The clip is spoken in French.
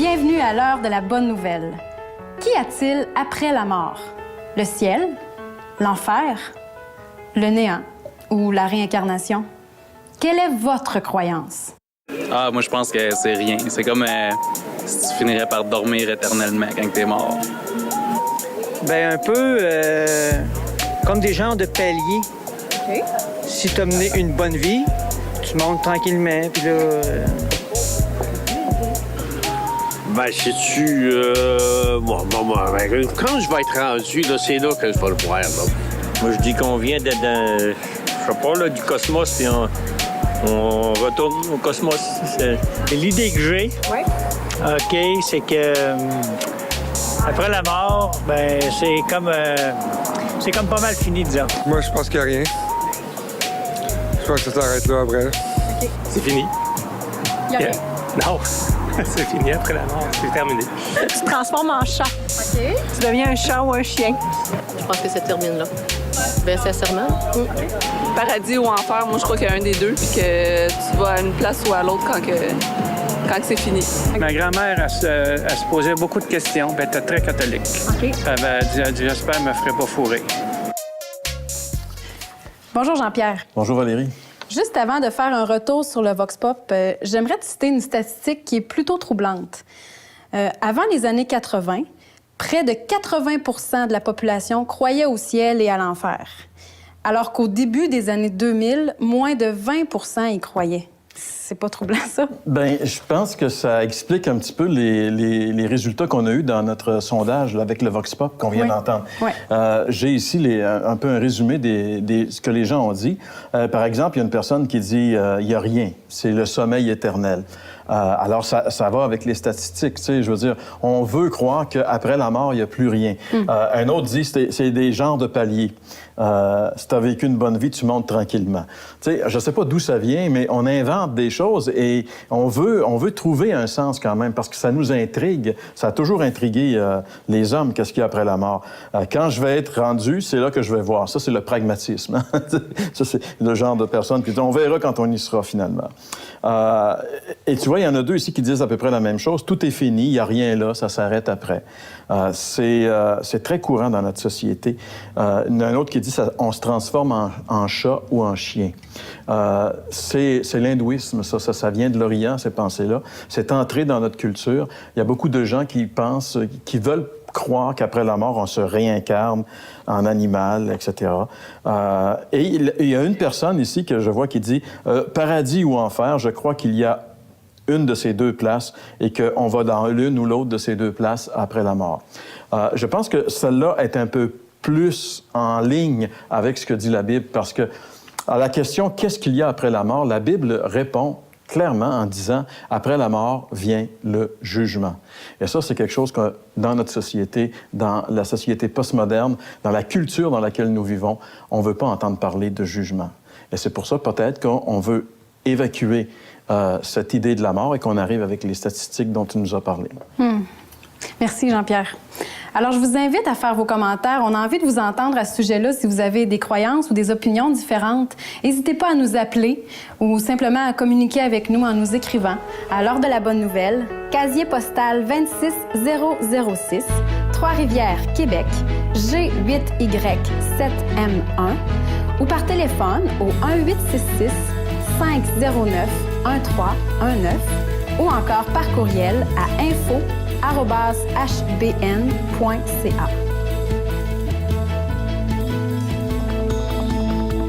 Bienvenue à l'heure de la bonne nouvelle. Qu'y a-t-il après la mort? Le ciel? L'enfer? Le néant? Ou la réincarnation? Quelle est votre croyance? Ah, moi, je pense que c'est rien. C'est comme si tu finirais par dormir éternellement quand t'es mort. Ben un peu comme des genres de paliers. OK. Si tu as mené une bonne vie, tu montes tranquillement, puis là... Ben, sais-tu... quand je vais être rendu, là, c'est là que je vais le voir, là. Moi, je dis qu'on vient je sais pas, là, du cosmos, puis on retourne au cosmos. C'est l'idée que j'ai. Oui. OK, c'est que après la mort, ben c'est comme pas mal fini, disons. Moi, je pense qu'il n'y a rien. Je pense que ça s'arrête là après. OK. C'est fini. Il y a rien. Non, c'est fini après la mort, c'est terminé. Tu te transformes en chat. OK. Tu deviens un chat ou un chien. Je pense que ça termine là. Ben, sincèrement. Paradis ou enfer, moi je crois qu'il y a un des deux, puis que tu vas à une place ou à l'autre quand c'est fini. Ma grand-mère, elle se posait beaucoup de questions, puis elle était très catholique. OK. Elle dit, j'espère qu'elle me ferait pas fourrer. Bonjour Jean-Pierre. Bonjour Valérie. Juste avant de faire un retour sur le Vox Pop, j'aimerais te citer une statistique qui est plutôt troublante. Avant les années 80, près de 80 de la population croyait au ciel et à l'enfer. Alors qu'au début des années 2000, moins de 20 y croyaient. C'est pas troublant, ça? Bien, je pense que ça explique un petit peu les résultats qu'on a eus dans notre sondage là, avec le Vox Pop qu'on vient d'entendre. Oui. J'ai ici un peu un résumé de ce que les gens ont dit. Par exemple, il y a une personne qui dit il n'y a rien, c'est le sommeil éternel. Alors, ça va avec les statistiques, tu sais, je veux dire, on veut croire qu'après la mort, il n'y a plus rien. Un autre dit c'est des genres de paliers. Si tu as vécu une bonne vie, tu montes tranquillement. Tu sais, je ne sais pas d'où ça vient, mais on invente des choses et on veut trouver un sens quand même parce que ça nous intrigue. Ça a toujours intrigué les hommes, qu'est-ce qu'il y a après la mort. Quand je vais être rendu, c'est là que je vais voir. Ça, c'est le pragmatisme. Hein? Ça, c'est le genre de personne qui dit on verra quand on y sera finalement. Et tu vois, il y en a deux ici qui disent à peu près la même chose. Tout est fini, il n'y a rien là, ça s'arrête après. C'est très courant dans notre société. Il y en a un autre qui dit on se transforme en chat ou en chien. C'est l'hindouisme, ça vient de l'Orient, ces pensées-là. C'est entré dans notre culture. Il y a beaucoup de gens qui pensent, qui veulent croire qu'après la mort, on se réincarne en animal, etc. Et il y a une personne ici que je vois qui dit paradis ou enfer, je crois qu'il y a une de ces deux places et qu'on va dans l'une ou l'autre de ces deux places après la mort. Je pense que celle-là est un peu plus en ligne avec ce que dit la Bible parce que à la question « Qu'est-ce qu'il y a après la mort ?», la Bible répond clairement en disant « Après la mort vient le jugement ». Et ça, c'est quelque chose que dans notre société, dans la société postmoderne, dans la culture dans laquelle nous vivons, on ne veut pas entendre parler de jugement. Et c'est pour ça peut-être qu'on veut évacuer cette idée de la mort et qu'on arrive avec les statistiques dont tu nous as parlé. Merci, Jean-Pierre. Alors, je vous invite à faire vos commentaires. On a envie de vous entendre à ce sujet-là si vous avez des croyances ou des opinions différentes. N'hésitez pas à nous appeler ou simplement à communiquer avec nous en nous écrivant à l'heure de la bonne nouvelle, casier postal 26006, Trois-Rivières, Québec, G8Y7M1 ou par téléphone au 1866 509 1319 ou encore par courriel à info@hbn.ca.